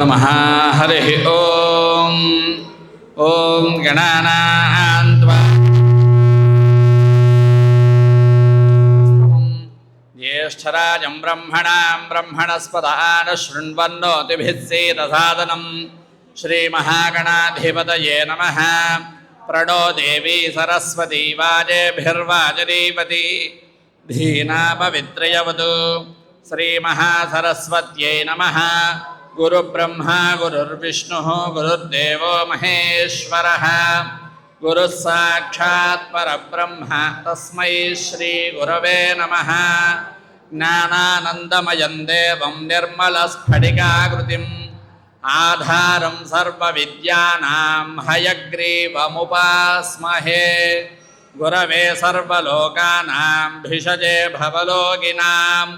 नमः। हरिः ॐ। ॐ गणानां त्वा ज्येष्ठराजं ब्रह्मणस्पदान शृण्वन्नोतिभिः सीदसादनं श्रीमहागणाधिपतये नमः। प्रणो देवी सरस्वती वाजेभिर्वाजनीवती धीनापवित्रयवतु। श्रीमहासरस्वत्यै नमः। गुरुब्रह्मा गुरुर्विष्णुः गुरुर्देवो महेश्वरः गुरुः साक्षात् परब्रह्म तस्मै श्रीगुरवे नमः। ज्ञानानन्दमयं देवं निर्मलस्फटिकाकृतिम् आधारं सर्वविद्यानां हयग्रीवमुपास्महे। गुरवे सर्वलोकानां भिषजे भवलोकिनां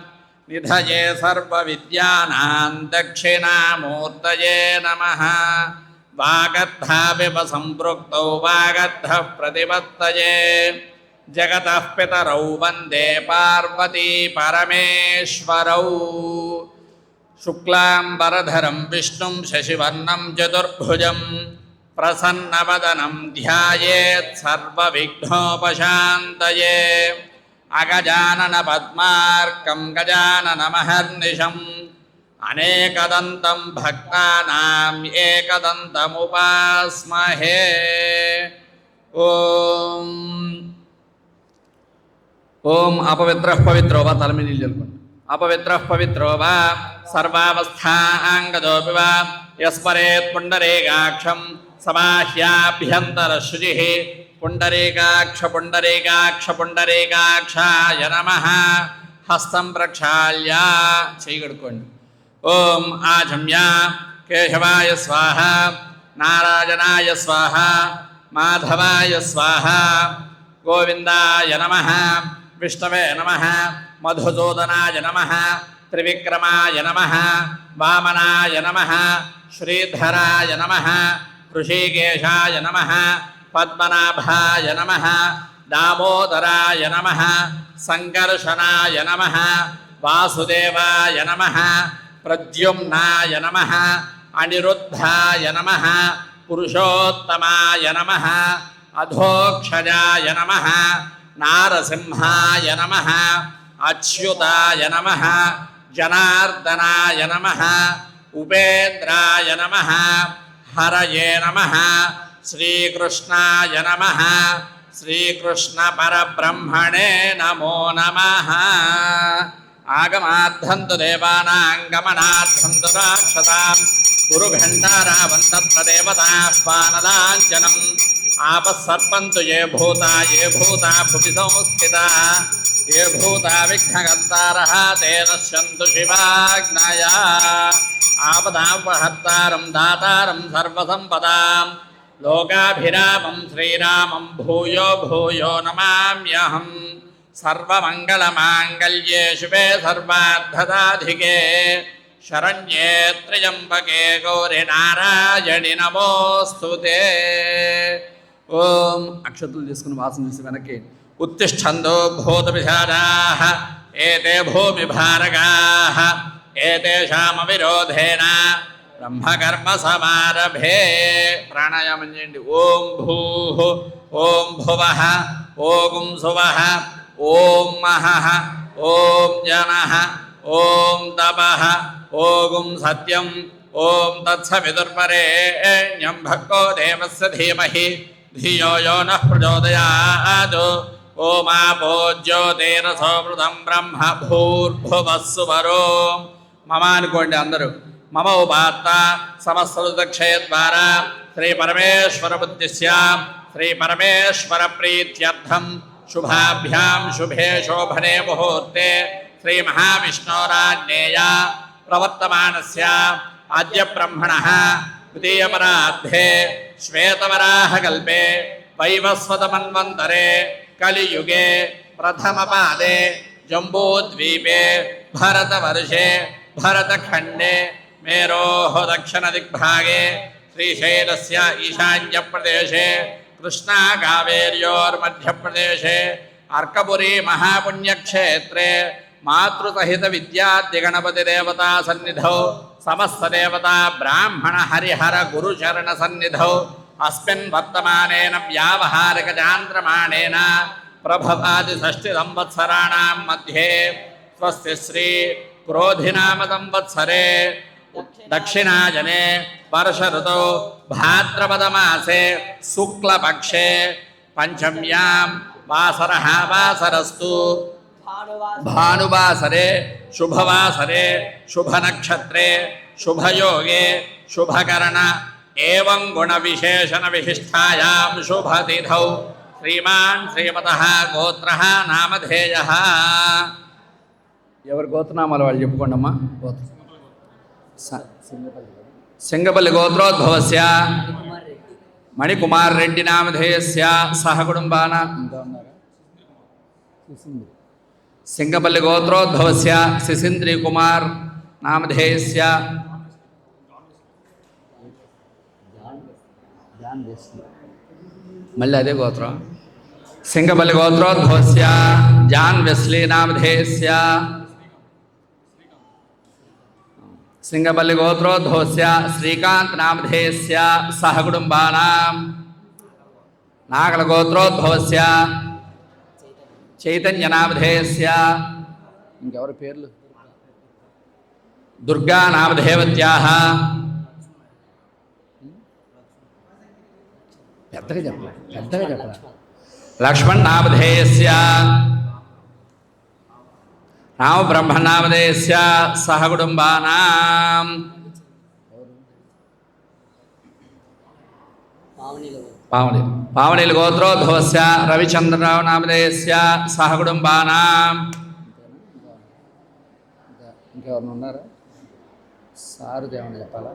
निधये सर्वविद्यानां दक्षिणामूर्तये नमः। वागर्धाविपसम्पृक्तौ वागर्धः प्रतिपत्तये जगतः पितरौ वन्दे पार्वती परमेश्वरौ। शुक्लाम्बरधरं विष्णुं शशिवर्णं चतुर्भुजं प्रसन्नवदनं ध्यायेत् सर्वविघ्नोपशान्तये। अगजानन पद्मार्कं गजाननमहर्निशम् अनेकदन्तं भक्तानां एकदन्तमुपास्महे। ओम अपवित्रः पवित्रो वा तलमिनी जल्पन् अपवित्रः पवित्रो वा सर्वावस्थांगदोऽपि वा यस्मरेत् पुण्डरीकाक्षं समाह्याभ्यन्तरशुचिः। पुण्डरीकाक्ष पुण्डरीकाक्ष पुण्डरीकाक्षाय नमः। हस्तं प्रक्षाल्य चैगडुकोंडि। ओम आजम्य केशवाय स्वाहा नारायणाय स्वाहा माधवाय स्वाहा गोविंदाय नमः विष्णवे नमः मधुसूदनाय नमः त्रिविक्रमाय नमः वामनाय नमः श्रीधराय नमः ऋषिकेशाय नमः पद्मनाभाय नमः दामोदराय नमः संकर्षणाय नमः वासुदेवाय नमः प्रद्युम्नाय नमः अनिरुद्धाय नमः पुरुषोत्तमाय नमः अधोक्षजाय नमः नारसिंहाय नमः अच्युताय नमः जनार्दनाय नमः उपेन्द्राय नमः हरये नमः श्रीकृष्णाय नमः श्रीकृष्ण परब्रह्मणे नमो नमः। आगमाद्धन्तु देवानां गमनाद्धन्तु राक्षसां गुरुघण्टारावन्तत्र देवताह्वानदाञ्जनम् आपः सर्पन्तु ये भूता भुवि संस्थिता ये भूता विघ्नकर्तारः ते नश्यन्तु शिवाज्ञया। आपदापहर्तारं दातारं सर्वसम्पदां लोकाभिरामं श्रीरामं भूयो भूयो नमाम्यहम्। सर्वमङ्गलमाङ्गल्ये शिवे सर्वार्थसाधिके शरण्ये त्र्यम्बके गौरि नारायणि नमोऽस्तुते। ओम अक्षतुल తీసుకుని వాసన చేసి వెనక్కి उत्तिष्ठन्तो भूतपिशाचाः एते भूमिभारकाः एतेषामविरोधेन ब्रह्मकर्म समारभे। प्राणायामं చేయండి। ఓం భూః ఓం భువః ఓం సువః ఓం మహః ఓం జనః ఓం తపః ఓం సత్యం ఓం తత్సవితుర్వరేణ్యం భర్గో దేవस्य धीमहि धियो यो नः प्रचोदयात्। ओमापो ज्योतिरसोमृतं ब्रह्म भूर्भुवः सुवरो मम अनुकोंडि अंदरू मम उपात्त समस्तक्षयद्वारा श्री परमेश्वर बुद्धिस्य श्री परमेश्वर प्रीत्यर्थं शुभाभ्यां शुभे शोभने मुहूर्ते श्री महाविष्णोराज्ञेय प्रवर्तमानस्य आद्य ब्रह्मणः द्वितीयपरार्धे श्वेतवराहकल्पे वैवस्वतमन्वन्तरे कलियुगे प्रथमपादे जम्बूद्वीपे भरतवर्षे भरतखण्डे मेरोः दक्षिणदिग्भागे श्रीशैलस्य ईशान्यप्रदेशे कृष्णाकावेर्योर्मध्यप्रदेशे अर्कपुरी महापुण्यक्षेत्रे మాతృసహిత విద్యాద్య గణపతి దేవతా సన్నిధౌ సమస్త దేవతా బ్రాహ్మణ హరిహర గురుచరణ సన్నిధౌ అస్మిన్ వర్తమానేన వ్యావహారిక చాంద్రమాణేన ప్రభవాది షష్ఠి సంవత్సరాణాం మధ్యే స్వస్తి శ్రీ క్రోధినామ సంవత్సరే దక్షిణాయనే వర్ష ఋతౌ భాద్రపదమాసే శుక్లపక్షే పంచమ్యాం వాసరః వాసరస్తు భానువాసరే శుభవాసరే శుభనక్షత్రే శుభయోగే శుభకరణ ఏవం గుణ విశేషణ విశిష్టాయాం శుభతిథౌ శ్రీమాన్ శ్రీమతః గోత్రః నామధేయః. ఎవరి గోత్రనామాలు వాళ్ళు చెప్పుకోండమ్మా. గోత్రం సింగపల్లి గోత్రోద్భవస్య మణికుమార్ రెడ్డి నామధేయస్య సహ కుటుంబాన. సింగపల్లి గోత్రోద్భవస్య శిశింద్రి కుమార్ నామధేయస్య మళ్ళీ అదే గోత్రం. సింగపల్లి గోత్రోద్భవస్య జాన్ వెస్లీ నామధేయస్య. సింగపల్లి గోత్రోద్భవస్య శ్రీకాంత్ నామధేయస్య సహ కుటుంబానాం. నాగల గోత్రోద్భవస్య చైతన్య నామధేయస్య. ఇంకెవరి పేర్లు? దుర్గా నామధేయవత్యాః. పెద్దగా చెప్పరా. లక్ష్మణ్ నామధేయస్య. రామ బ్రహ్మ నామధేయస్య సహ కుటుంబానాం. పావనీల గోత్రోద్భవస్య రవిచంద్రరావు నామధేయస్య సహ కుటుంబానాం. ఇంకెవరు ఉన్నారా? సారు ఏమన్నా చెప్పాలా?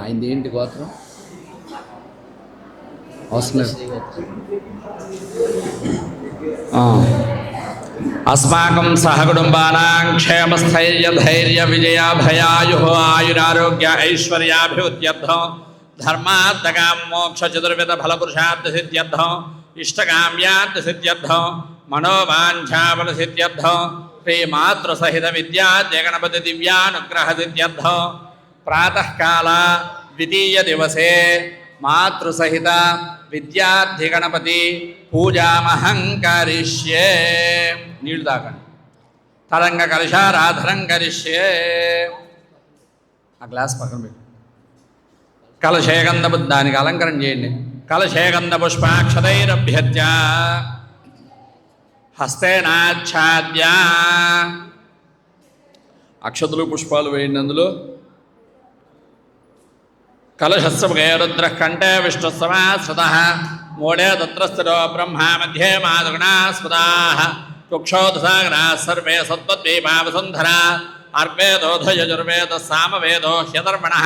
అయింది ఏంటి గోత్రం? అవసరం అస్మాకం సహ కుటుంబానాం క్షేమస్థైర్య ధైర్య విజయాభయాయు ఆయురారోగ్య ఐశ్వర్యాభివృద్ధ్యర్థం ధర్మార్థకాం మోక్ష చతుర్విధ ఫలపురుషార్థ సిద్ధ్యర్థం ఇష్టకామ్యార్థ సిద్ధ్యర్థం మనోవాంఛాఫల సిద్ధ్యర్థం శ్రీమాతృసహిత విద్యాద్య గణపతి దివ్యానుగ్రహ సిద్ధ్యర్థం ప్రాతకాల ద్వితీయ దివసే మాతృసహిత విద్యార్థి గణపతి పూజామహం కరిష్యే. నీళ్లు తాకండి. తరంగ కలశారాధనం కరిష్యే. ఆ గ్లాస్ పక్కన పెట్టి కలశేగంధ దానికి అలంకరణ చేయండి. కలశేగంధ పుష్పాక్షతైరభ్యర్చ్య హస్తేనాచ్ఛాద్య. అక్షతులు పుష్పాలు వేయండి అందులో. కలశస్సముఖే రుద్రః కంఠే విష్ణుస్సమాశ్రితః మూఢే తత్ర స్థితో బ్రహ్మా మధ్యే మాధుగుణాస్పదాః కుక్షోదసాగరాः సర్వే సత్వద్వీపావసుంధరా అర్వేదోధయజుర్వేదः సామవేదో హ్యధర్మణः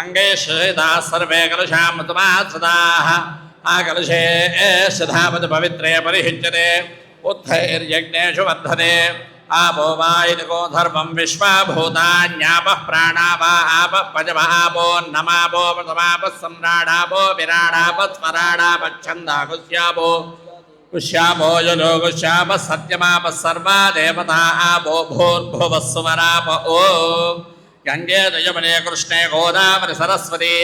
అంగే శ్వేతాः సర్వే కలశామృతమాశ్రితాः. ఆ కలశే శ్రధాపతి పవిత్రే పరిహిజ్యతే ఉత్తైర్యజ్ఞేషు వర్ధతే. ఆపో వా ఇది గోధర్వం విశ్వాభూతాన్యాపః ప్రాణావా ఆపః పజమాపో నమాపో ప్రథమాపः సమ్రాడాపో విరాడాపः స్మరాడాపచ్ఛందాకుశ్యాపో కుశ్యాపో యజో కుశ్యాపः సత్యమాపः సర్వా దేవతా ఆపో భూర్భువः సువరాప. ఓం గంగే యమునే కృష్ణే గోదావరి సరస్వతి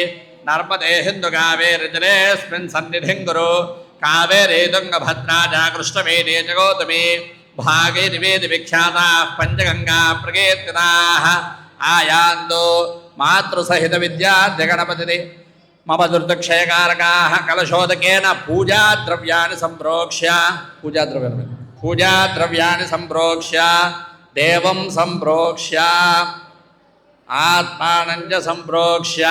నర్మదే సింధు కావేరి జలేస్మిన్ సన్నిధిం కురు. కావేరీ తుంగభద్రా చ కృష్ణవేణీ చ గౌతమి భాగీరథి విఖ్యాతాః పంచగంగా ప్రకీర్తితాః. ఆయాందో మాతృసహిత విద్యాద్య గణపతి మమ దుర్దక్షయకారకాః కలశోదకేన పూజాద్రవ్యాన్ని సంప్రోక్ష్య. పూజాద్రవ్యాన్ని సంప్రోక్ష్య దేవం సంప్రోక్ష్య ఆత్మానం చ సంప్రోక్ష్య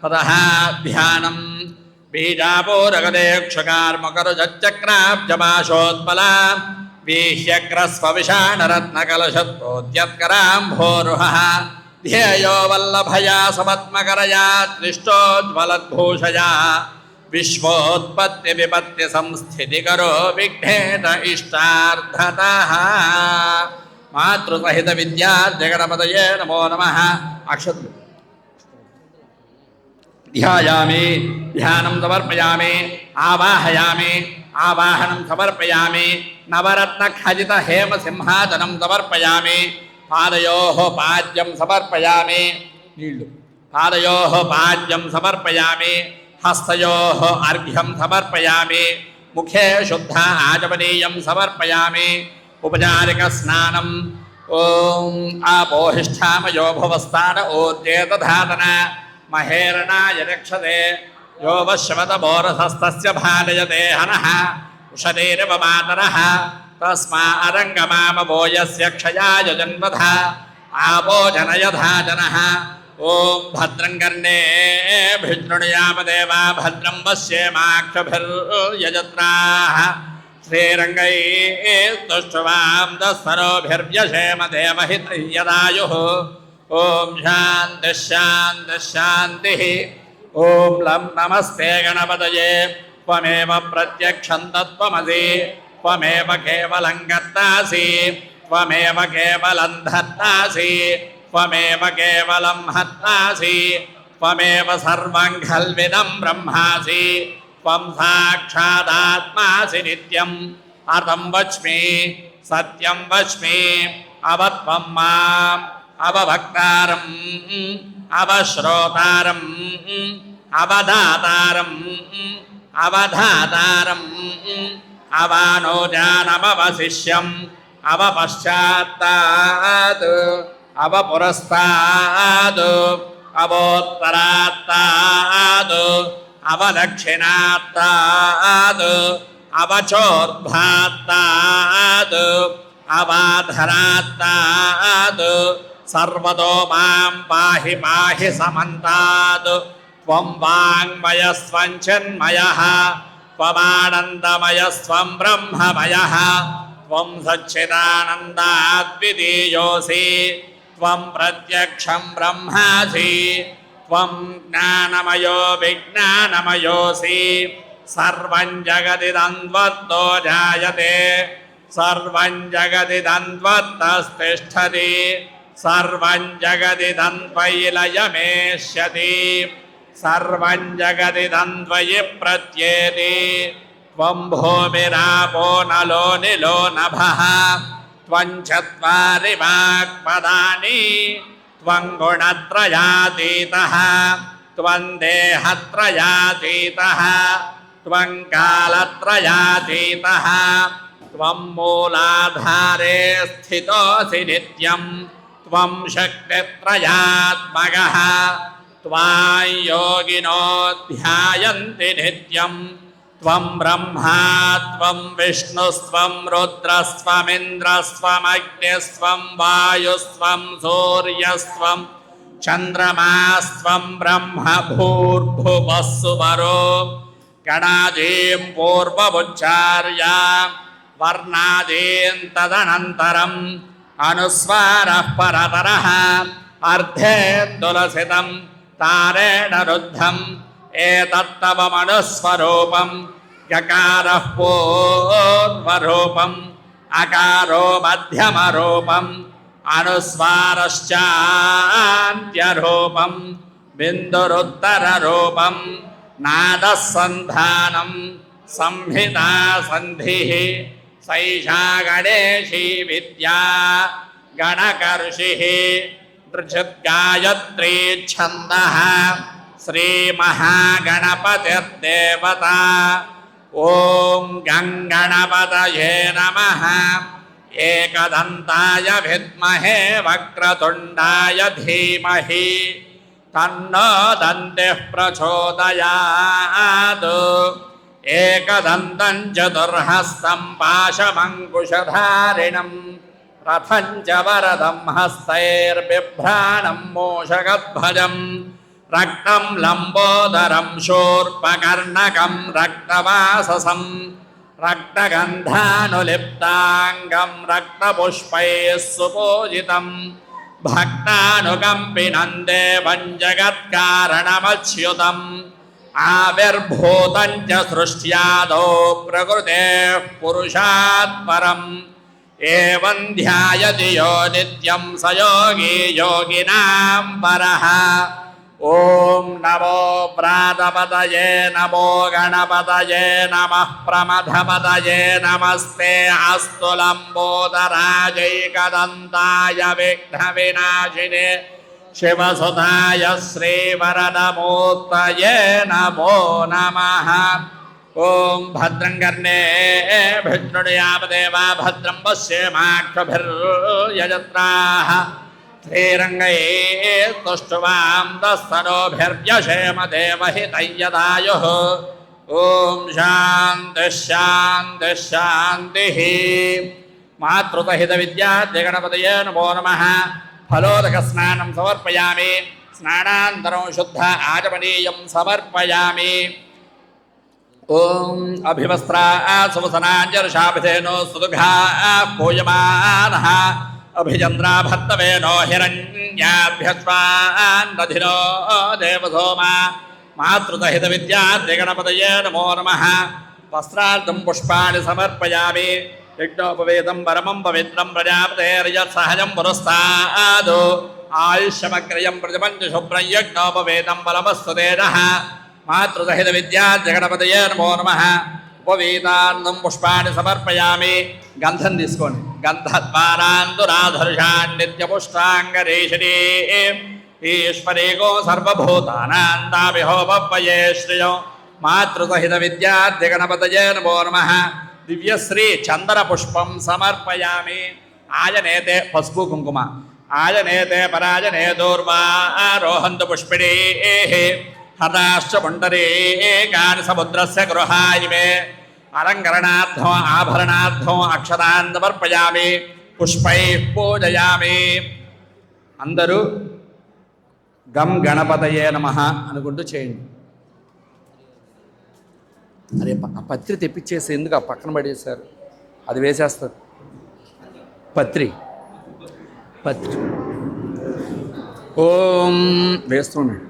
తతః ధ్యానం. బీజాపూరగదేక్షకార్మకరుజచక్రాబ్జపాశోత్పల వీహ్యగ్రస్వవిషాణరత్నకలశత్రోద్యత్కరాంభోరుహः ధ్యేయో వల్లభయా సమత్మకరయా దృష్టోజ్వలద్భూషయా విశ్వోత్పత్తి విపత్తి సంస్థితికరో విఘ్నేట ఇష్టార్థతః. మాతృసహిత విద్యాద్య గణపతయే నమో నమః. అక్షతులు ध्यायामि ध्यानं समर्पयामि आवाहयामि आवाहनं समर्पयामि नवरत्नखचित हेमसिंहासनं समर्पयामि पादयोः पाद्यं समर्पयामि नीळ्ळु पादयोः पाद्यं समर्पयामि हस्तयोः अर्घ्यं समर्पयामि मुखे शुद्ध आचमनीयं समर्पयामि उपचारिकस्नानं ॐ आपोहिष्ठामयो भवस्तान ऊर्जेतधातन महेरणाय रक्षते यो वश्यवतमोरसस्तस्य भालयते हनः उषदेरवमातरः तस्मा अरङ्गमामवो यस्य क्षयाय जन्मथ आपो जनयधा जनः ॐ भद्रं कर्णेभिर्शृणुयाम देवा भद्रं पश्येमाक्षभिर्यजत्राः श्रीरङ्गैस्तुष्टुवां दस्सरोभिर्व्यशेम देवहितयदायुः ॐ शान्तिः शान्तिः शान्तिः ॐ लं नमस्ते गणपतये त्वमेव प्रत्यक्षं तत्त्वमसि त्वमेव केवलं कर्तासि त्वमेव केवलं धर्तासि त्वमेव केवलं हर्तासि त्वमेव सर्वं खल्विदं ब्रह्मासि त्वं साक्षादात्मासि नित्यम् अर्थं वच्मि सत्यं वच्मि अवत्वं माम् अवभक्तारम् अवश्रोतारम् अवधातारम् अवधातारम् अवानोजानमवशिष्यम् अवपश्चात्तात् अवपुरस्तात् अवोत्तरात्तात् अवदक्षिणात्तात् अवचोर्ध्वात्तात् अवाधरात्तात् सर्वतो मां पाहि पाहि समन्तात् त्वं वाङ्मयस्त्वं चिन्मयः त्वमानन्दमयस्त्वं ब्रह्ममयः त्वं सच्चिदानन्दाद्वितीयोऽसि त्वं प्रत्यक्षं ब्रह्मासि त्वं ज्ञानमयो विज्ञानमयोऽसि सर्वं जगदिदन्वत्तो जायते सर्वं जगदिदन्वत्तस्तिष्ठति सर्वं जगदिदन्त्वयि लयमेष्यति सर्वं जगदिदन्त्वयि प्रत्येति त्वं भूमिरापो नलो निलो नभः त्वं चत्वारि वाक्पदानि त्वं गुणत्रयातीतः त्वं देहत्रयातीतः त्वं कालत्रयातीतः त्वं मूलाधारे स्थितोऽसि नित्यं त्वं शक्तित्रयात्मकः त्वां योगिनो ध्यायन्ति नित्यं त्वं ब्रह्मा त्वं विष्णुस्त्वं रुद्रस्त्वमिन्द्रस्त्वमग्निस्त्वं वायुस्त्वं सूर्यस्त्वं चन्द्रमास्त्वं ब्रह्म भूर्भुवस्सुवरो गणादीं पूर्वमुच्चार्य वर्णादीं तदनन्तरम् अनुस्वारः परतरः अर्धेन्दुलसितं तारेण रुद्धम् एतत्तव मनुस्वरूपं यकारः पूर्वरूपम् अकारो मध्यमरूपम् अनुस्वारश्चान्त्यरूपं बिन्दुरुत्तररूपं नादः सन्धानं संहिता सन्धिः सैषा गणेशी विद्या गणकर्षिः दृशद्गायत्री छन्दः श्रीमहागणपतिर्देवता ॐ गङ्गणपतये नमः एकदन्ताय विद्महे वक्रतुण्डाय धीमहि तन्नो दन्तिः प्रचोदयात् एकदन्तं चतुर्हस्तं पाशमङ्कुशधारिणं रथं च वरदं हस्तैर्बिभ्राणं मूषकध्वजं रक्तं लम्बोदरं शूर्पकर्णकं रक्तवाससं रक्तगन्धानुलिप्ताङ्गं रक्तपुष्पैः सुपूजितं भक्तानुकम्पिनं देवं जगत्कारणमच्युतम् आविर्भूतं च सृष्ट्यादौ प्रकृतेः पुरुषात् परम् एवं ध्यायति यो नित्यं स योगी योगिनां परः ఓం నమో ప్రాతపతయే నమో గణపతయే నమః ప్రమథపతయే నమస్తే అస్తు లంబోదరాజైకదంతాయ విఘ్న వినాశినే శివసుతాయ శ్రీవరదమూర్తయే నమో నమః. ఓం భద్రం కర్ణేభిర్నృణయామదేవా భద్రం పశ్యేమాక్షభిర్యజత్రాః శ్రీరంగైస్తుష్టువాం దస్తనోభిర్వ్యశేమ దేవహితయ్యదాయుః. ఓం శాంతి శాంతి శాంతి. మాతృతహిత విద్యార్థి గణపతయే నమో నమః. ఫలోదక స్నానం సమర్పయామి. స్నానాంతరం శుద్ధ ఆచమనీయం సమర్పయామి. ఓం అభివస్త్రా సువసనాంజర్షాభిధేనో సుదుఘా పూయమానః అభిచంద్రా భర్తవేనో హిరణ్యాభ్యస్వాన్నధినో దేవసోమా. మాతృతహిత విద్యార్థి గణపతయే నమో నమః. వస్త్రార్థం పుష్పాణి సమర్పయామి. యజ్ఞోపవేతం పరమం పవిత్రం ప్రజాపతేర్యత్సహజం పురస్తాదు ఆయుష్యమగ్రయం ప్రతిపంచ శుభ్రం యజ్ఞోపవేతం బలమస్తు తేజః. మాతృసహిత విద్యార్థి గణపతయే నమో నమః. ఉపవీతార్థం పుష్పాన్ని సమర్పయామి. గంధం తీసుకోండి. గంధద్వారాంతురాధర్షాన్ నిత్యపుష్టాంగరేషిణీ ఈశ్వరేగో సర్వభూతానాం తామిహోపవ్యయే శ్రియం. మాతృసహిత విద్యార్థి గణపతయే నమో నమః. దివ్యశ్రీ చందన పుష్పం సమర్పయామి. ఆయనేతే పసుపు కుంకుమ. ఆయనేతే పరాజనే దూర్వారోహంతు పుష్పిణీ హతాశ్చ పుండరీకాని సముద్రస్య గృహాయిమే. అలంకరణార్థం ఆభరణార్థం అక్షతాన్ సమర్పయామి. పుష్పై పూజయామి. అందరూ గం గణపతయే నమః అనుకుంటూ చేయండి. అరే ఆ పత్రి తెప్పించేసి ఎందుకు ఆ పక్కన పడేశారు? అది వేసేస్తారు. పత్రి ఓం వేస్తున్నాడు.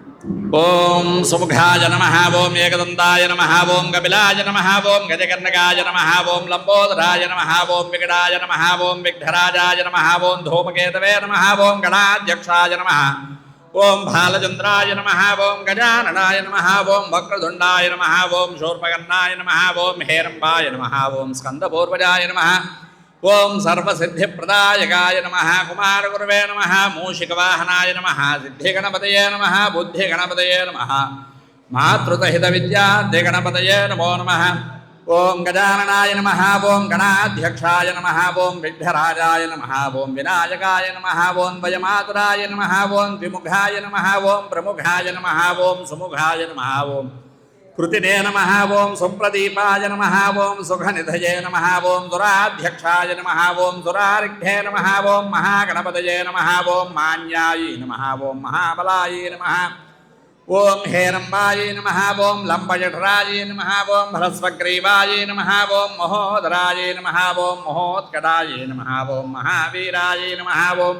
ఓం సుముఖాయ నమః. ఓం ఏకదంతాయ నమః. ఓం కపిలాయ నమః. ఓం గజకర్ణకాయ నమః. ఓం లంబోదరాయ నమః. ఓం వికటాయ నమః. ఓం విఘ్నరాజాయ నమః. ఓం ధూమకేతవే నమః. ఓం గణాధ్యక్షాయ నమః. ఓం బాలచంద్రాయ నమః. ఓం గజాననాయ నమః. ఓం వక్రతుండాయ నమః. ఓం శూర్పకర్ణాయ నమః. ఓం హేరంబాయ నమః. ఓం స్కందపూర్వజాయ నమః. ఓం సర్వసిద్ధిప్రదాయకాయ నమః. కుమారగురవే నమః. మూషికవాహనాయ నమః. సిద్ధిగణపతయే నమః. బుద్ధిగణపతయే నమః. మాతృతహిత విద్యార్థి గణపతయే నమో నమః. ఓం గజాననాయ నమః. ఓం గణాధ్యక్షాయ నమః. ఓం విఘ్నరాజాయ నమః. ఓం వినాయకాయ నమః. ఓం వయమాతురాయ నమః. ఓం ద్విముఖాయ నమః. ఓం ప్రముఖాయ నమః. ఓం సుముఖాయ నమః. ఓం కృతినే నమః. ఓం సుప్రదీపాయ నమః. ఓం సుఖనిధయే నమః. ఓం దురాధ్యక్షాయ నమః. ఓం దురారిఘ్నే నమః. ఓం మహాగణపతయే నమః. ఓం మాన్యాయే నమః. ఓం మహాబలాయే నమః. ఓం హేరంబాయే నమః. ఓం లంబజఠరాయే నమః. ఓం భరస్వగ్రీవాయే నమః. ఓం మహోదరాయే నమః. ఓం మహోత్కటాయే నమః. ఓం మహావీరాయే నమః. ఓం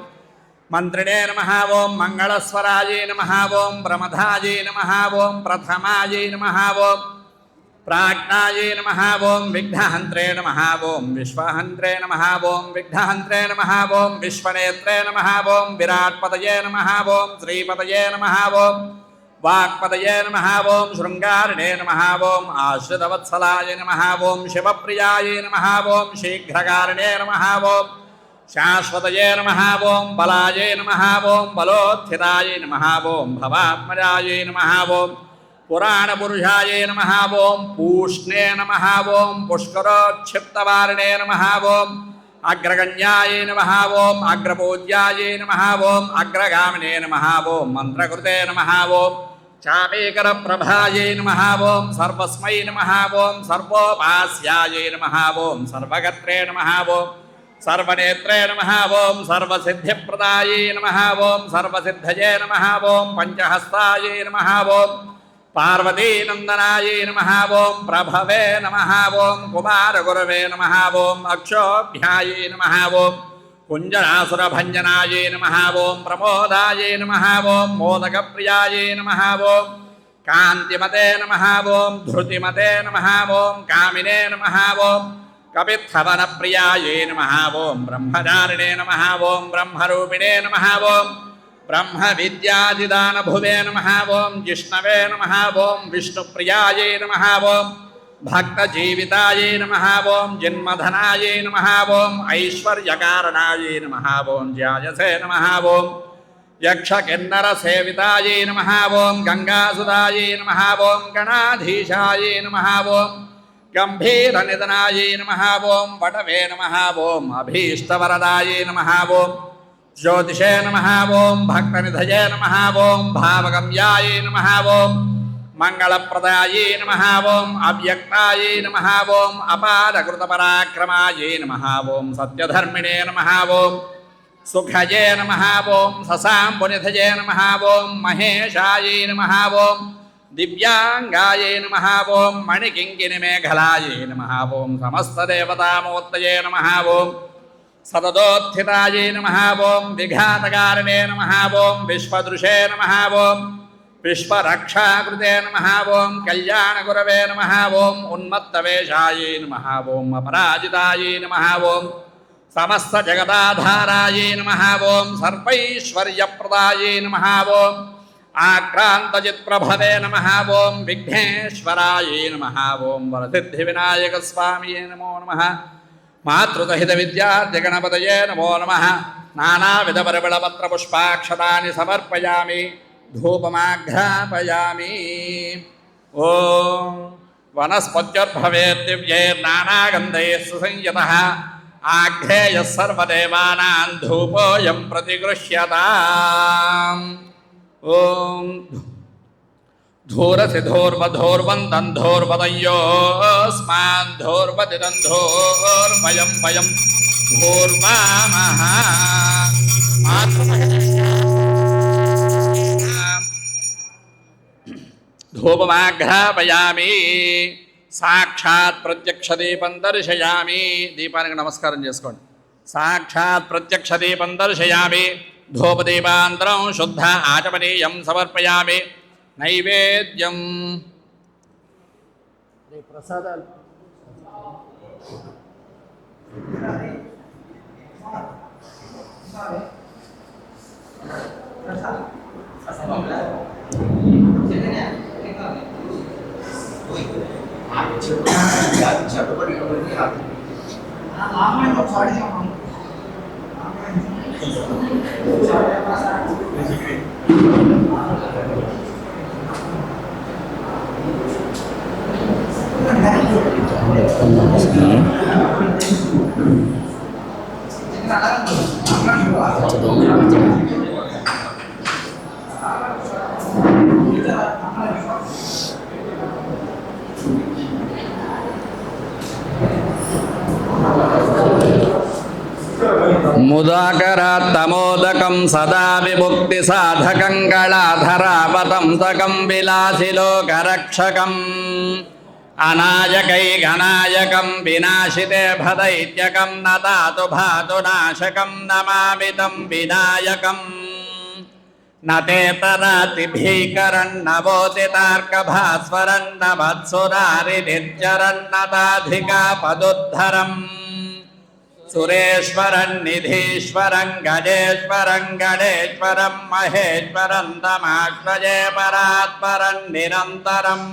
మంత్రిణే నమః. ఓం మంగళస్వరాయే నమః. ఓం ప్రమథాయే నమః. ఓం ప్రథమాయే నమః. ఓం ప్రాజ్ఞాయే నమః. ఓం విఘ్నహంత్రే నమః. ఓం విశ్వహంత్రే నమః. ఓం విఘ్నహంత్రే నమః. ఓం విశ్వనేత్రే నమః. ఓం విరాట్పతయే నమః. ఓం శ్రీపతయే నమః. ఓం వాక్పతయే నమః. ఓం శృంగారిణే నమః. ఓం ఆశ్రితవత్సలాయ నమః. ఓం శివప్రియాయే నమః. ఓం శీఘ్రకారిణే నమః. ఓం శాశ్వతయే నమః. ఓం బలాయే నమః. ఓం బలోత్థితాయే నమః. ఓం భవాత్మజాయే నమః. ఓం పురాణపురుషాయే నమః. ఓం పూష్ణే నమః. ఓం పుష్కరోక్షిప్తవారిణే నమః. ఓం అగ్రగణ్యాయే నమః. ఓం అగ్రపూజ్యాయే నమః. ఓం అగ్రగామినే నమః. ఓం మంత్రకృతే నమః. ఓం చాపీకర ప్రభాయే నమః. ఓం సర్వస్మై నమః. ఓం సర్వోపాస్యాయే నమః. ఓం సర్వగత్రే నమః. ఓం సర్వనేత్రే నమః. ఓం సర్వసిద్ధిప్రదాయే నమః. ఓం సర్వసిద్ధయే నమః. ఓం పంచహస్తాయే నమః. ఓం పార్వతీనందనాయే నమః. ఓం ప్రభవే నమః. ఓం కుమారగురవే నమః. ఓం అక్షోభ్యాయే నమః. ఓం కుంజనాసురభంజనాయే నమః. ఓం ప్రమోదాయే నమః. ఓం మోదకప్రియాయే నమః. ఓం కాంతిమతే నమః. ఓం ధృతిమతే నమః. ఓం కామినే నమః. ఓం కపిత్థవనప్రియాయే నమః. ఓం బ్రహ్మచారిణే నమః. ఓం బ్రహ్మరూపిణే నమః. ఓం బ్రహ్మ విద్యాదిదాన భువే నమః ఓం జిష్ణవే నమః ఓం విష్ణుప్రియాయే నమః ఓం భక్త జీవితాయే నమః ఓం జన్మధనాయే నమః ఓం ఐశ్వర్యకారణాయే నమః ఓం ధ్యాయసే నమః ఓం యక్ష కిన్నర సేవితాయే నమః ఓం గంగాసుదాయే నమః ఓం గణాధీశాయే నమః ఓం గంభీర నిధనాయే నమః ఓం వటవే నమః ఓం అభీష్టవరదాయే నమః ఓం జ్యోతిషే నమః ఓం భక్తనిధయే నమః ఓం భావగమ్యాయే నమః ఓం మంగళప్రదాయే నమః ఓం అవ్యక్తాయే నమః ఓం అపారకృతపరాక్రమాయే నమః ఓం సత్యధర్మిణే నమః ఓం సుఖయే నమః ఓం ససాంబునిధయే నమః ఓం మహేశాయే నమః ఓం దివ్యాంగాయే నమః ఓం మణికింకిణిమేఘలాయే నమః ఓం సమస్తదేవతామూర్తయే నమః ఓం సతతోత్థితాయే నమః ఓం విఘాతకారిణే నమః ఓం విశ్వదృశే నమః ఓం విశ్వరక్షాకృతే నమః ఓం కళ్యాణగురవే నమః ఓం ఉన్మత్తవేషాయే నమః ఓం అపరాజితాయే నమః ఓం సమస్త జగదాధారాయే నమః ఓం సర్వైశ్వర్యప్రదాయే నమః ఓం ఆక్రాంతజిత్ప్రభవే నమః ఓం విఘ్నేశ్వరాయే నమః ఓం వరసిద్ధి వినాయక స్వామియే నమో నమః మాతృతహిత విద్యార్థిగణపతయే నమో నమః నానావిధ పరిమళపత్ర పుష్పాక్షతాని సమర్పయామి ధూపమాఘ్రాపయామి. ఓం వనస్పత్యుర్భవేత్ దివ్యైర్నానాగంధైః సుసంయుతః ఆఘ్రేయః సర్వదేవానాం ధూపోऽయం ప్రతిగృహ్యతాం. ఓం ధూరసి ధూర్వధూర్వంతం ధూర్వదయ్యోస్మాన్ ధూర్వదిదం ధూర్వయం వయం ధూర్వామః. ధూపమాఘ్రాపయామి. సాక్షాత్ ప్రత్యక్ష దీపం దర్శయామి. దీపానికి నమస్కారం చేసుకోండి. సాక్షాత్ ప్రత్యక్ష దీపం దర్శయామి. ధూపదీపాంతరం శుద్ధ ఆచమనీయం సమర్పయామి. నైవేద్యం ప్రసాదాలు ముదాకరాత్తమోదకం సదా విముక్తి సాధకం కళాధరావతంతకం విలాసిలోకరక్షకం అనాయకై గణాయకం వినాశితే భదైత్యకం నతాతు భాతు నాశకం నమామితం వినాయకం. నతేతరాతి భీకరన్నవోతితార్కభాస్వరన్న వత్సురారి నిర్జరన్నతాధికా పదుద్ధరం. సురేశ్వరం నిధీశ్వరం గజేశ్వరం గణేశ్వరం మహేశ్వరం తమాశ్రయే పరాత్పరం నిరంతరం.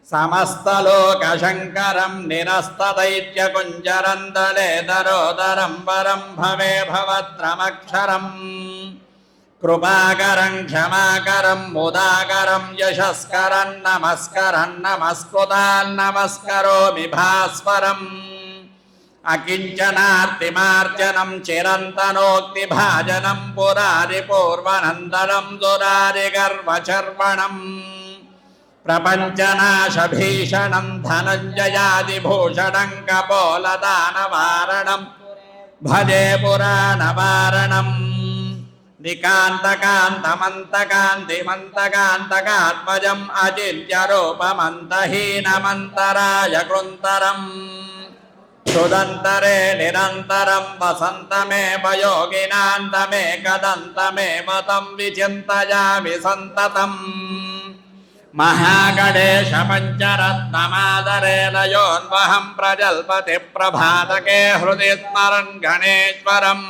సమస్తలోకశంకరం నిరస్తదైత్యకుంజరం దళేదరోదరం వరం భవే భవత్రమక్షరం. కృపాకరం క్షమాకరం ముదాకరం యశస్కరం నమస్కరం నమస్కరోమి భాస్వరం. అకించనార్తిమార్జనం చిరంతనోక్తిభాజనం పురారి పూర్వనందనం దురారి గర్వచర్వణం. ప్రపంచనాశభీషణం ధనంజయాదిభూషణం కపోలదానవారణం భజే పురాణవారణం. నికాంతకాంతమంతకాంతిమంతకాంతకాత్మజం అచిత్యరూపమంతహీనమంతరాయ కృంతరం. సుదంతరే నిరంతరం వసంతమేవ యోగినాంతమేకదంతమేవ తం విచింతయామి సంతతం. మహాగణేశ పంచరత్నమాదరే లయోన్వహం ప్రజల్పతి ప్రభాతకే హృది స్మరన్ గణేశ్వరం.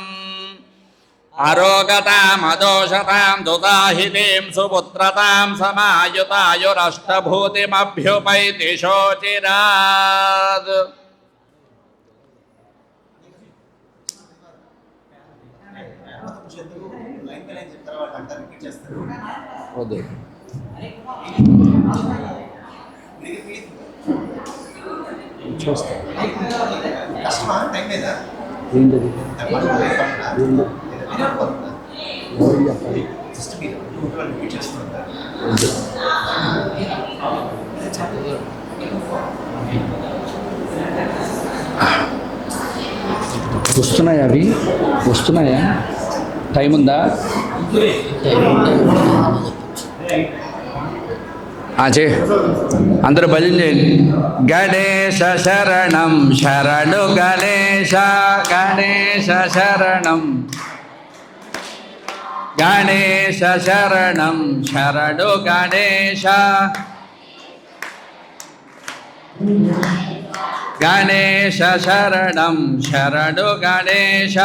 आरोगताम् अदोषताम् दुदाहितीं सुपुत्रतां समायुतायुरष्टभूतिमभ्युपैति शोचिरात् వస్తున్నాయా అవి వస్తున్నాయా టైం ఉందా అందరూ భజన చేయండి గణేశ శరణం శరణు గణేశ గణేశ శరణం గణేశ శరణం శరణు గణేశ గణేశ శరణం శరణు గణేశ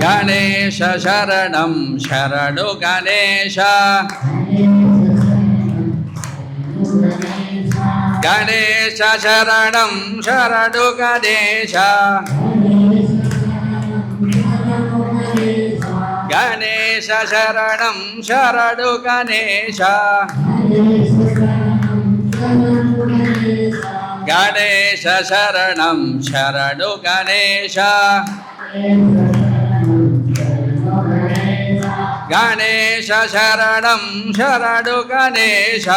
గణేశ శరణం శరణు గణేశ గణేశ శరణం శరణు గణేశ గణేశ శరణం శరణు గణేశ గణేశ శరణం శరణు గణేశ గణేశ శరణం శరణు గణేశ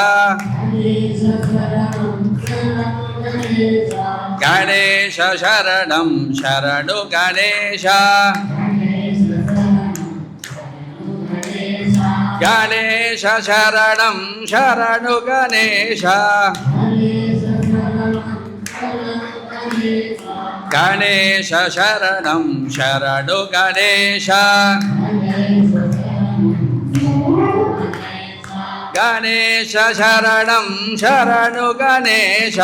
గణేశ శరణం శరణు గణేశ గణేశ శరణం శరణు గణేశ గణేశ శరణం శరణు గణేశ గణేశ శరణం శరణు గణేశ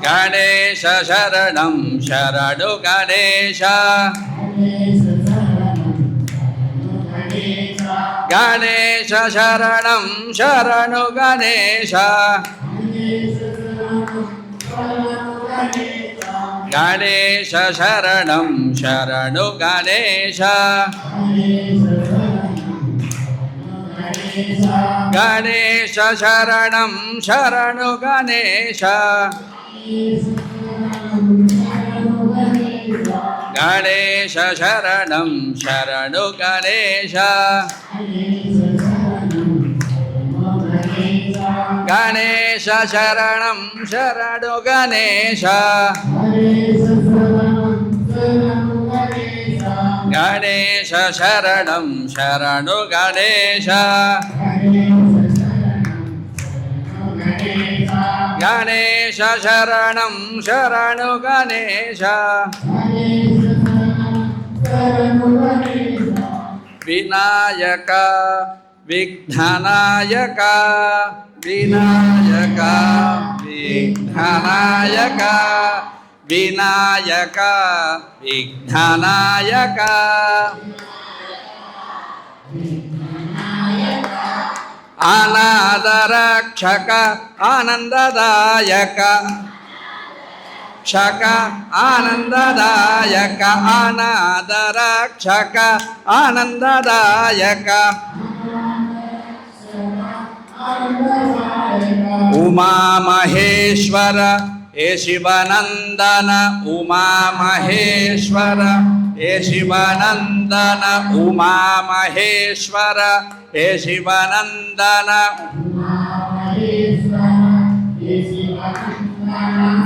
గణేశ శరణం శరణు గణేశ గణేశ శరణం శరణు గణేశ గణేశ శరణం శరణు గణేశ గణేశ శరణం శరణు గణేశ గణేశ శరణం శరణు గణేశ గణేశ శరణం శరణు గణేశ గణేశ శరణం శరణు గణేశ గణేశ శరణం శరణు గణేశ వినాయక విఘ్ననాయక వినాయక విఘ్ననాయక వినాయక విఘ్ననాయక అనాదరక్షక ఆనందదాయక క్షక ఆనందదాయక అనాదరక్షక ఆనందదాయక ఉమామహేశ్వర ఏ శివనందన ఉమామహేశ్వర ఏ శివనందన ఉమామహేశ్వర ఏ శివనందన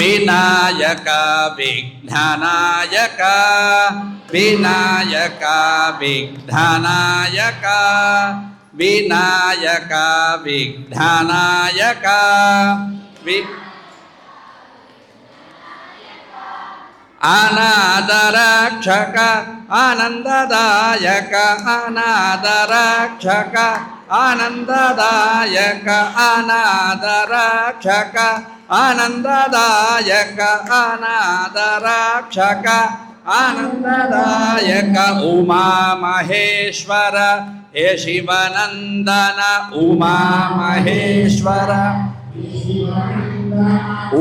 వినాయక విఘ్ననాయక వినాయక విఘ్ననాయక వినాయక విఘ్ననాయక అనాదరక్షక ఆనందదాయక అనాదరక్షక ఆనందదాయక అనాదరక్షక ఆనందదాయక అనాథరక్షక ఆనందదాయక ఉమా మహేశ్వర హే శివనందన ఉమా మహేశ్వర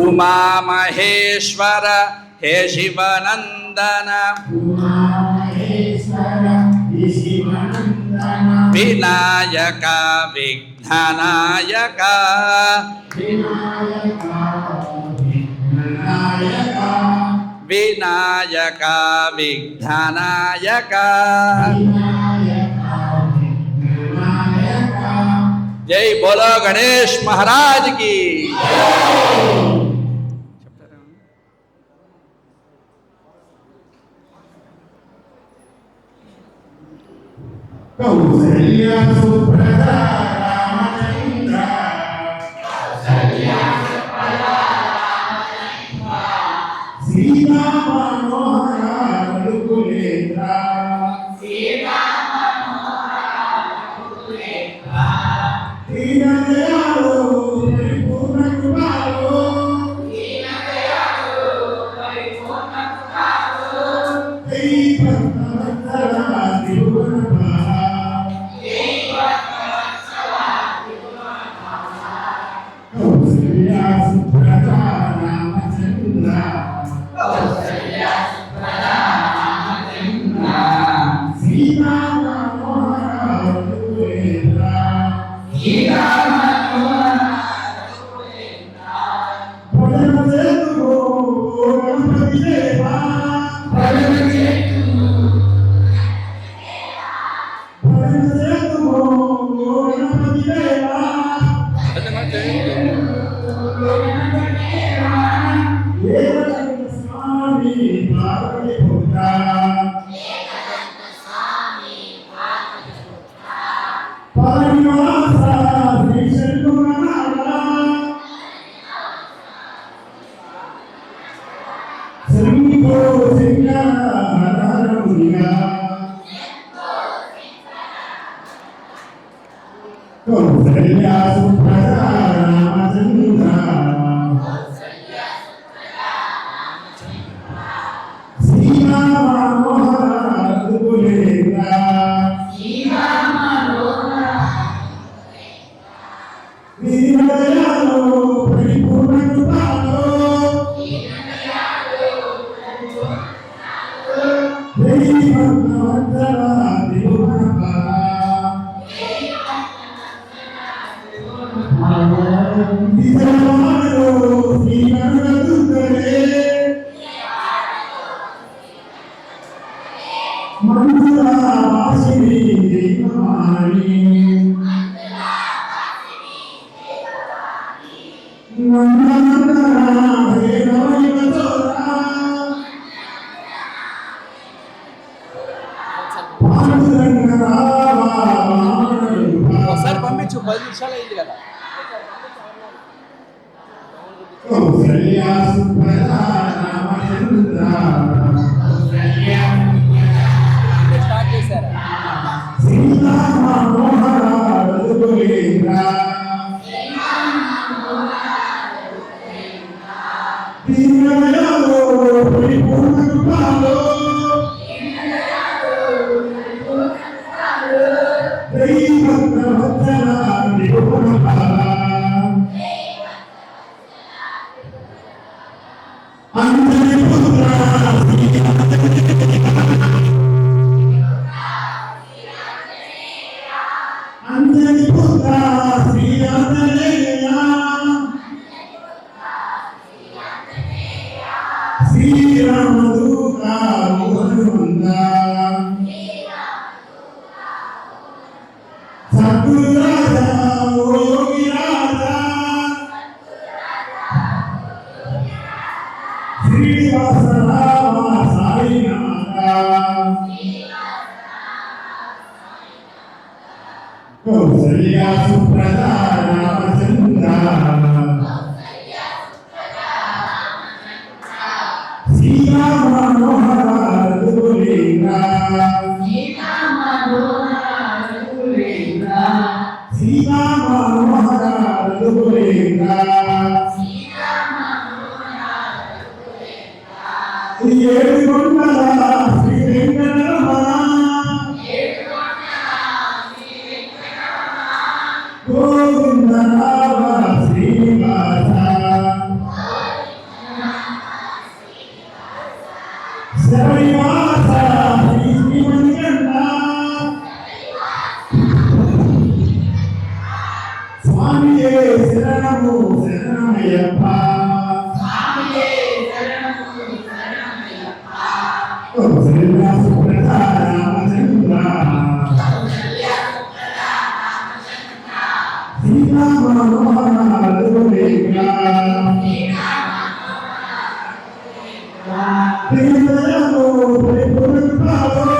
ఉమా మహేశ్వర హే శివనందన వినాయక విఘ్ననాయక వినాయక విఘ్ననాయక జై బోలో గణేష్ మహారాజ్ కి కౌసల్య సుప్రద రామచంద్ర సీతా మనోహర రఘుకులేంద్ర దీనదయాళు పరిపూర్ణ కృపాలు జై భక్తవత్సల త్రిభువన కౌసల్య సుప్రద రామచంద్ర సీతా మనోహర రఘుకులేంద్ర భజనచేతుగో గణపతి దేవా భజనచేతుగో గణపతి దేవా ఏకదంత స్వామి పార్వతి పుత్ర పరనివాస శ్రీ శంకరనాథ శంభో శంకర హర హర మునిగా కౌసల్య సుప్రద రామచంద్ర సీతా మనోహర రఘుకులేంద్ర దీనదయాళు పరిపూర్ణ కృపాలు జై భక్తవత్సల త్రిభువన విజయవాడలో శ్రీ కనకదుర్గలే మంజుల వాసిని దేవమాని నందనందన హే నవయుగ చోరా పాండురంగ రావా ఒకసారి పంపించు 10 నిమిషాలు అయింది కదా కౌసల్య సుప్రద రామచంద్ర స్టార్ట్ చేశారా సీతా మనోహర రఘుకులేంద్ర దీనదయాళు పరిపూర్ణ కృపాలు జై భక్తవత్సల త్రిభువన అంజని పుత్ర అంజని పుత్ర శ్రీ ఆంజనేయ శ్రీరామదూత హనుమంత సద్గురు రాజా యోగి రాజా శ్రీనివాస రామ సాయినాథ కౌసల్య సుప్రద రామచంద్ర సీతా మనోహర రఘుకులేంద్ర సీతా మనోహర రఘుకులేంద్ర ఏడుకొండల శ్రీ వెంకటరమణ గోవింద రామ శ్రీనివాస శ్రీనివాస శ్రీ శ్రీమణికంఠ స్వామియే శరణము శరణమయ్యప్ప కౌసల్యా సుప్రద రామచంద్ర శ్రీరామ మనోహర రఘువేంద్ర ప్రియదయాలు పరిపూర్ణాలు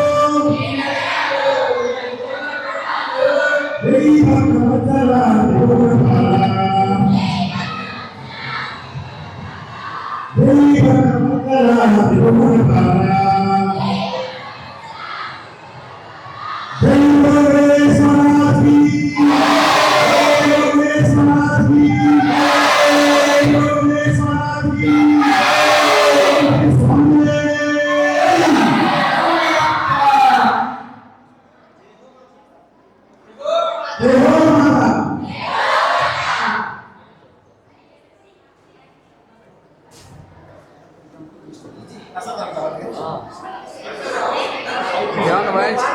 భక్తవత్సల త్రిభువనపాల భక్తవత్సల త్రిభువనపాల జై యోగేశ్వరాజీ జై యోగేశ్వరాజీ జై యోగేశ్వరాజీ స్వామి జై హో మాతా ఏమన్నా వాయించి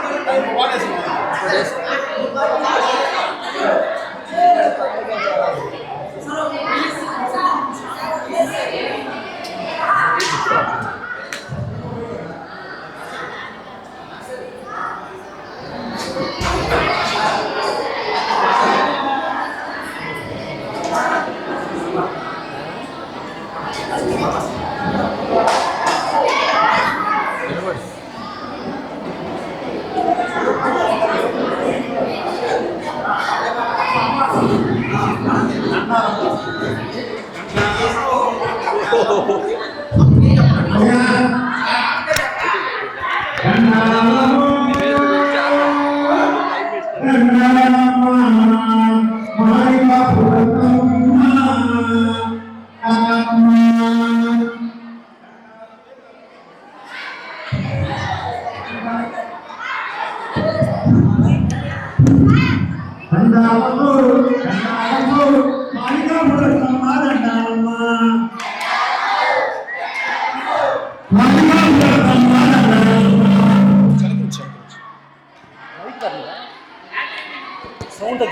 సౌండ్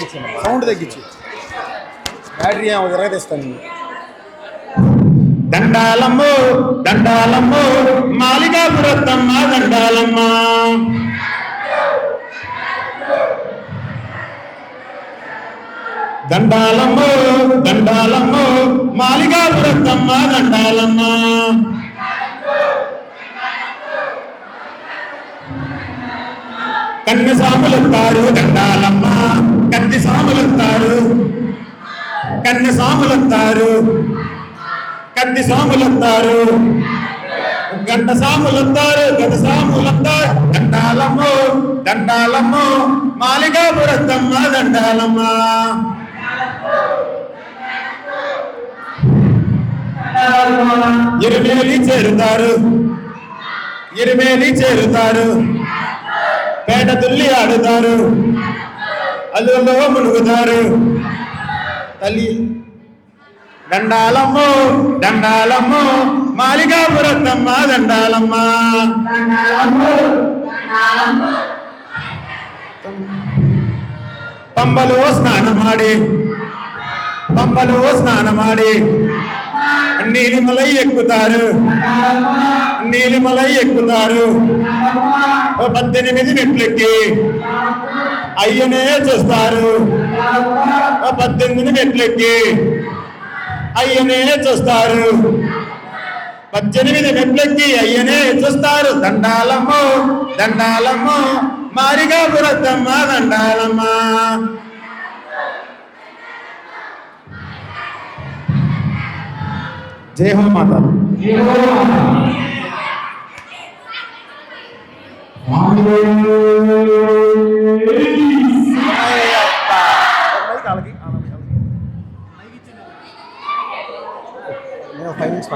తగ్గించి బ్యాటరీ ఎరగదీస్తాను. దండాలమ్మో దండాలమ్మో మాలికాపురత్తమ్మ దండాలమ్మ దండాలమ్మో దండాలమ్మో మాలికాపురత్తమ్మ దండాలమ్మ కన్ను సాములుతారు దండాలమ్మ కత్తి సాములుతారు కన్ను సాములుతారు కత్తి సాములుతారు గంట సాములుతారు గత సాములుతారు దండాలమ్మో దండాలమ్మో మాలికాపురత్తమ్మ దండాలమ్మ ఎరుమేలి చేరుతారు ఎరుమేలి చేరుతారు పేట తుల్లి ఆడుతారు అల్లులో మునుగుతారు తల్లి దండాలమ్మో దండాలమ్మో మాలికాపురత్తమ్మ దండాలమ్మ పంబలో స్నానమాడి పంబలో స్నానమాడి నీలిమలై ఎక్కుతారు నీలిమలై ఎక్కుతారు 18 మెట్లెక్కి అయ్యనే చూస్తారు 18 మెట్లెక్కి అయ్యనే చూస్తారు 18 మెట్లెక్కి అయ్యనే చూస్తారు దండాలమ్మో దండాలమ్మో మాలికాపురత్తమ్మ దండాలమ్మ జై హో మాతా నేను 5 minutes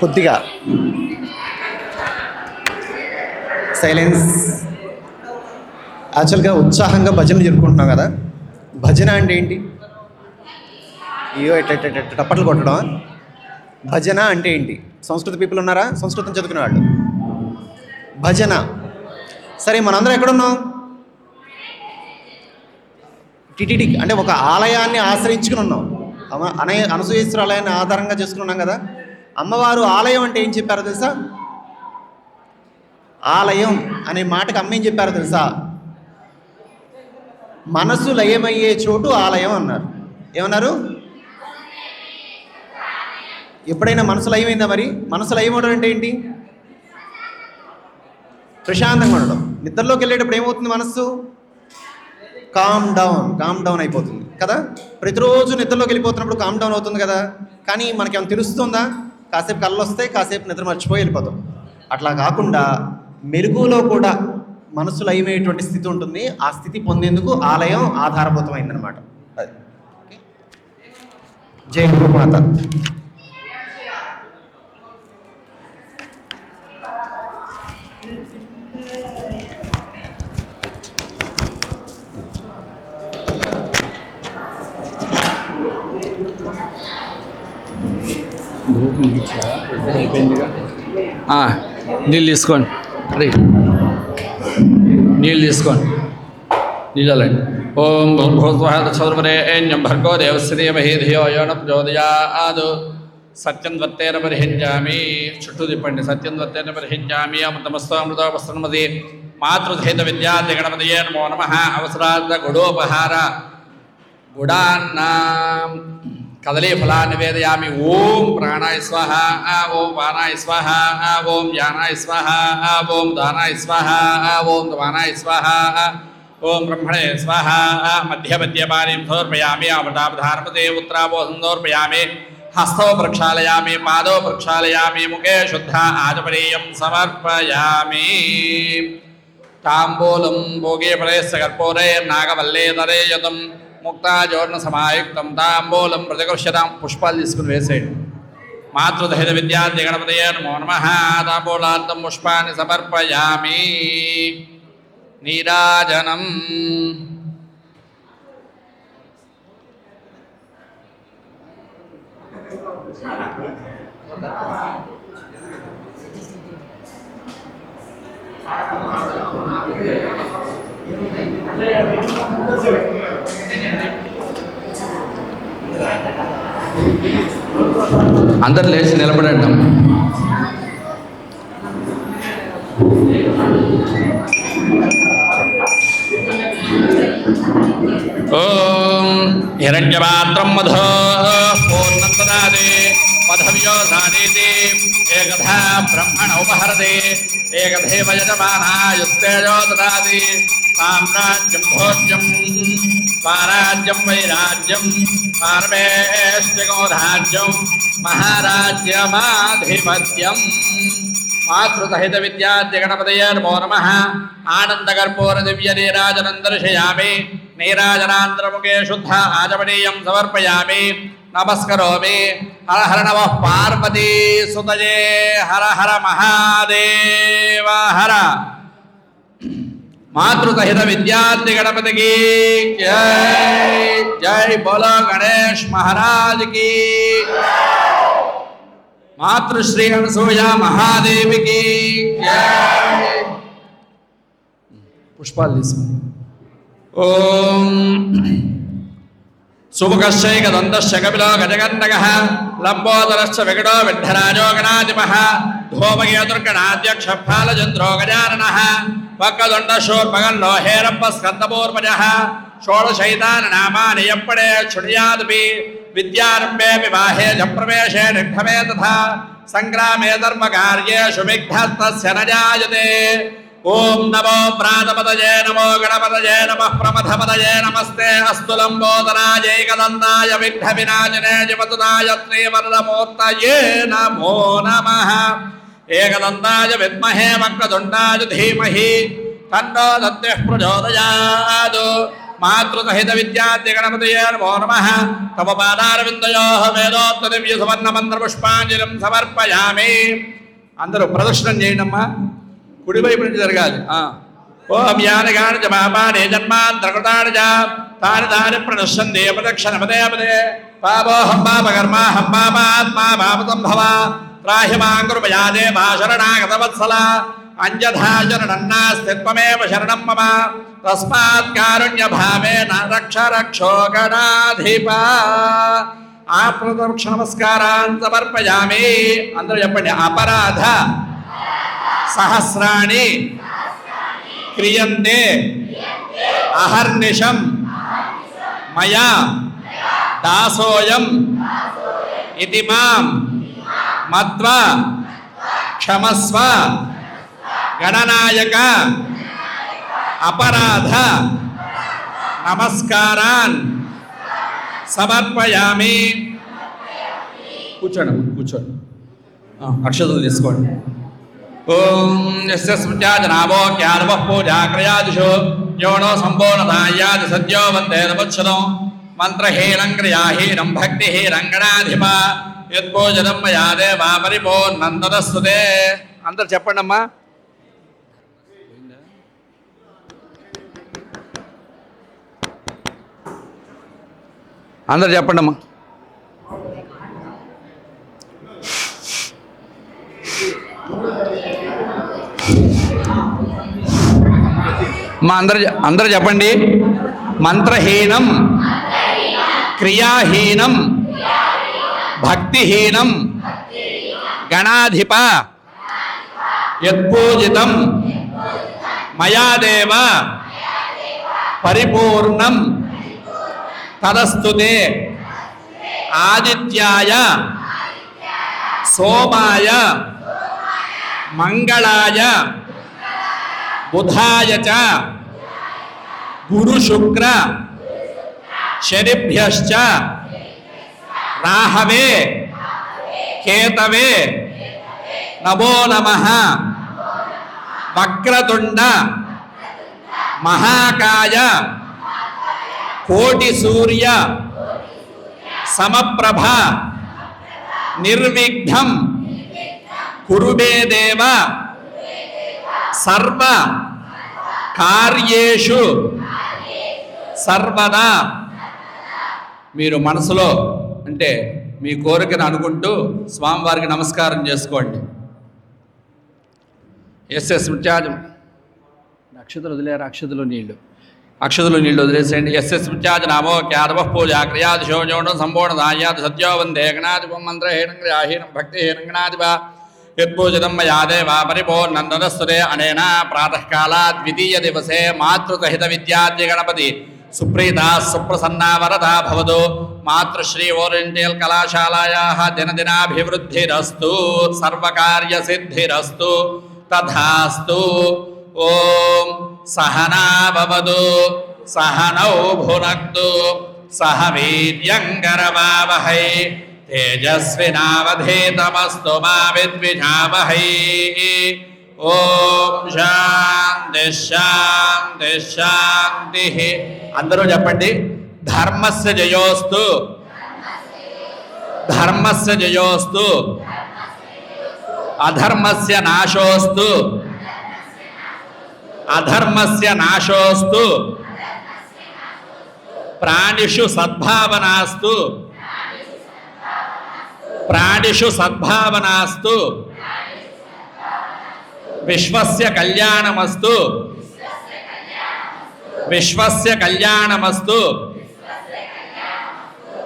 కొద్దిగా సైలెన్స్. యాక్చువల్గా ఉత్సాహంగా భజనలు జరుపుకుంటున్నాం కదా. భజన అంటే ఏంటి? అయ్యో టప్పట్లు కొట్టడం. భజన అంటే ఏంటి? సంస్కృత పీపుల్ ఉన్నారా? సంస్కృతం చదువుకునే వాళ్ళు. భజన. సరే, మనందరం ఎక్కడున్నాం? టిటిడి అంటే ఒక ఆలయాన్ని ఆశ్రయించుకుని ఉన్నాం. అనసూయేశ్వర ఆలయాన్ని ఆధారంగా చేసుకుని ఉన్నాం కదా. అమ్మవారు ఆలయం అంటే ఏం చెప్పారో తెలుసా? ఆలయం అనే మాటకు అమ్మ ఏం చెప్పారో తెలుసా? మనసు లయమయ్యే చోటు ఆలయం అన్నారు. ఏమన్నారు? ఎప్పుడైనా మనసు లయమైందా? మరి మనసు లయమవడం అంటే ఏంటి? ప్రశాంతంగా ఉండడం. నిద్రలోకి వెళ్ళేటప్పుడు ఏమవుతుంది? మనస్సు కామ్ డౌన్ అయిపోతుంది కదా. ప్రతిరోజు నిద్రలోకి వెళ్ళిపోతున్నప్పుడు కామ్ డౌన్ అవుతుంది కదా. కానీ మనకేమైనా తెలుస్తుందా? కాసేపు కళ్ళు వస్తాయి, కాసేపు నిద్ర మర్చిపోయి వెళ్ళిపోతాం. అట్లా కాకుండా మెరుగులో కూడా మనసు లయమయ్యేటువంటి స్థితి ఉంటుంది. ఆ స్థితి పొందేందుకు ఆలయం ఆధారభూతమైందనమాట. అది. జై గురుమాత. నీళ్ళు తీసుకోండి. అరే నీళ్ళు తీసుకోండి. నీళ్ళండి. ఓం చదుర్వరేణ్యం భర్గో దేవస్య ధీమహి ధియో యో న ప్రచోదయాత్. సత్యం వర్తేన పరిహించామి. చుట్టూ తిప్పండి. సత్యం వర్తేన పరిహించామి. అమృతమస్తో అమృతోపస్తమది. మాతృసహిత విద్యార్థి గణపతయే నమో నమః. అవసరార్థ గుడోపహార గుడాన్నాం కదలీ ఫలాన్ని నివేదయామి. ఓం ప్రాణాయ స్వాహ, ఓం వానాయ స్వాహ, ఓం యానాయ స్వాహ, ఓం దానాయ స్వాహ, ఓం వానాయ స్వాహ, ఓం బ్రహ్మణే స్వాహ. మధ్యమధ్యపానీం సమర్పయామి. అమృతావధానపతే ఉత్తరాబోధం సమర్పయామి. హస్తౌ ప్రక్షాళయామి, పాదౌ ప్రక్షాళయామి, ముఖే శుద్ధ ఆచమనీయం సమర్పయామి. తాంబూలం భోగే పరేస్య కర్పూరే నాగవల్లేతరేయతం ముక్తాజోర్ణ సమాయుక్తం తాంబూలం ప్రతికృష్యతాం. పుష్పాలు తీసుకుని వేసేయండి. మాతృదహిత విద్యార్థి గణపతయే నమో నమః. తాంబూలార్థం పుష్పాన్ని సమర్పయామి. నీరాజనం. అందరు లేచి నిలబడండి. ఓం హిరణ్యపాత్రం మధో పూర్ణంతదాది పదవ్యో సాధీతి ఏకథా బ్రహ్మణ ఉపహరతి ఏకథైవ యజమానాయుస్తేజో దదాతి. సామ్రాజ్యం భోజ్యం స్వరాజ్యం వైరాజ్యం పారమేష్టిగోరాజ్యం మహారాజ్యమాధిపత్యం. మాతృసహిత విద్యార్థి గణపతయే నమో నమః. ఆనందకర్పూర దివ్య నీరాజనం దర్శయామి. నీరాజనాంతరముఖే శుద్ధ ఆచమనీయం సమర్పయామి. నమస్కరోమి. హర హర నమః పార్వతీ సుతయే. హర హర మహాదేవ హర. మాతృసహిత విద్యార్థి గణపతికి జై. జై బోలో గణేష్ మహారాజ్ కి. మాతృశ్రీ అనసూయ మహాదేవికి జై. పుష్పాలు తీసుకుని. ఓం సుముఖశ్చైకదంతశ్చ కపిలో గజగన్నగః లంబోదరశ్చ వికటో విఘ్నరాజో గణాధిపః ధూమకేతుర్గణాధ్యక్ష ఫాలచంద్రో గజాననః వక్కదుండ శూర్పగల్లో హేరప్ప స్కందపూర్వజః షోడశైతాని నామాని ఎప్పడే క్షుణ్యాదపి విద్యారంభే వివాహే చ ప్రవేశే నిర్ఘమే తథా సంగ్రామే ధర్మకార్యేషు విఘ్నస్తస్య న జాయతే. ఓం నమో ప్రాతపదయే నమో గణపతయే నమః ప్రమథపదయే నమస్తే అస్తు లంబోదరాజైకదంతాయ విఘ్న వినాశనే జపతునాయ శ్రీవరదమూర్తయే నమో నమః. ఏకదంతాయ విద్మహే వక్రతుండాయ ధీమహి తన్నో దద్దిః ప్రచోదయాత్. మాతృసహిత విద్యాద్య గణపతయే నమో నమః తమ పాదారవిందయోః వేదోక్త దివ్య సువర్ణ మంత్ర పుష్పాంజలిం సమర్పయామి. అందరూ ప్రదర్శనం చేయండి అమ్మా, కుడివైపు నుంచి జరగాలి. ఓం యాని గాని చ పాపాని జన్మాంతరకృతాని చ తాని తాని ప్రదర్శన్తే ప్రదక్షిణ పదే పదే. పాపోహం పాపకర్మాహం పాపాత్మా పాపసంభవ త్రాహి మాం కృపయా దేవా శరణాగత వత్సల అంజథా శరణన్నాస్తి త్వమేవ శరణం మమ తస్మాత్ కారుణ్య భావేన రక్ష రక్షో గణాధిప. ఆ ప్రదక్ష నమస్కారాన్ని సమర్పయామి. అందరూ చెప్పండి. అపరాధ సహస్రాణి క్రియంతే అహర్నిశం మయా దాసోయం ఇతి మాం మత్వా క్షమస్వ గణనాయక. అపరాధ నమస్కారాన్ సమర్పయామి. కూర్చోండి కూర్చోండి, అక్షతలు తీసుకోండి. ఓం యస్య స్మృత్యాజనాభో జ్ఞానవః పూజాక్రయాదిషు యోనో సంబోధనాయాది సద్యో వందే నమోచ్చరం మంత్రహీనం క్రియాహీనం భక్తిహీనం గణాధిప యత్పూజనం మయా దేవా పరిపూర్ణం తదస్తుతే. అందరు చెప్పండి అమ్మా. అందరు చెప్పండి అమ్మా. మా అందరూ చెప్పండి. మంత్రహీనం క్రియాహీనం భక్తిహీనం గణాధిప యత్పూజితం మయా దేవ పరిపూర్ణం తదస్తుతే. ఆదిత్యాయ సోమాయ మంగళాయ బుధాయ చ గురు శుక్ర శనిభ్యశ్చ రాహవే కేతవే నమో నమః. వక్రతుండ మహాకాయ కోటి సూర్య సమప్రభ నిర్విఘ్నం కురు మే దేవ సర్వ కార్యేషు సర్వదా. మీరు మనసులో అంటే మీ కోరికను అనుకుంటూ స్వామివారికి నమస్కారం చేసుకోండి. ఎస్ఎస్ స్మృత్యాజం అక్షతలు వదిలేరు, అక్షతలు నీళ్ళు వదిలేసేయండి. ఎస్ఎస్ స్మృత్యాజ నామో క్యాదవ పూజ క్రియాదిశో జోడం సంపూర్ణదాయాది సత్యో వందే గణాధిపం మంత్రహీనం క్రియాహీనం భక్తిహీనం గణాధిప యత్పూజితం మయా దేవా పరిపూర్ణం తదస్తుతే. అనేన ప్రాతఃకాలా ద్వితీయ దివసే మాతృసహిత విద్యాద్య గణపతి సుప్రీతా సుప్రసన్నా వరదా భవతు. మాతృశ్రీ ఓరియంటల్ కళాశాలాయాః దినదినాభివృద్ధిరస్తు సర్వకార్యసిద్ధిరస్తు తథాస్తు. ఓం సహనా భవతు సహనౌ భునక్తు సహ వీర్యంకరవావహై తేజస్వినావధీతమస్తు మా విద్విషావహై. ఓం శాంతి శాంతి శాంతి. అందరూ చెప్పండి. ధర్మస్య జయోస్తు ధర్మస్య జయోస్తు అధర్మస్య నాశోస్తు అధర్మస్య నాశోస్తు. ప్రాణిషు సద్భావనాస్తు ప్రాణిషు సద్భావనాస్తు. విశ్వస్య కళ్యాణమస్తు విశ్వస్య కళ్యాణమస్తు.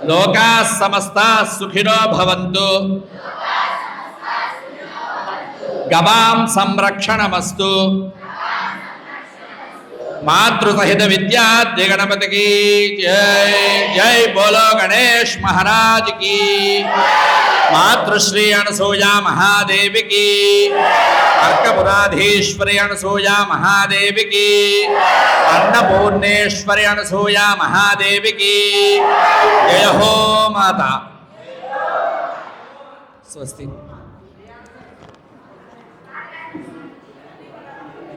లోకాః సమస్తాః సుఖినో భవంతు. గవాం సంరక్షణమస్తు. మాతృసహిత విద్యాద్య గణపతికి జై. జై బోలో గణేష్ మహారాజ్ की. మాతృశ్రీ అనసూయ మహాదేవి की. अर्कपुराधीश्वरी अनसूया महादेवी की. अन्नपूर्णेश्वरी अनसूया महादेवी की. जय हो माता. स्वस्ति.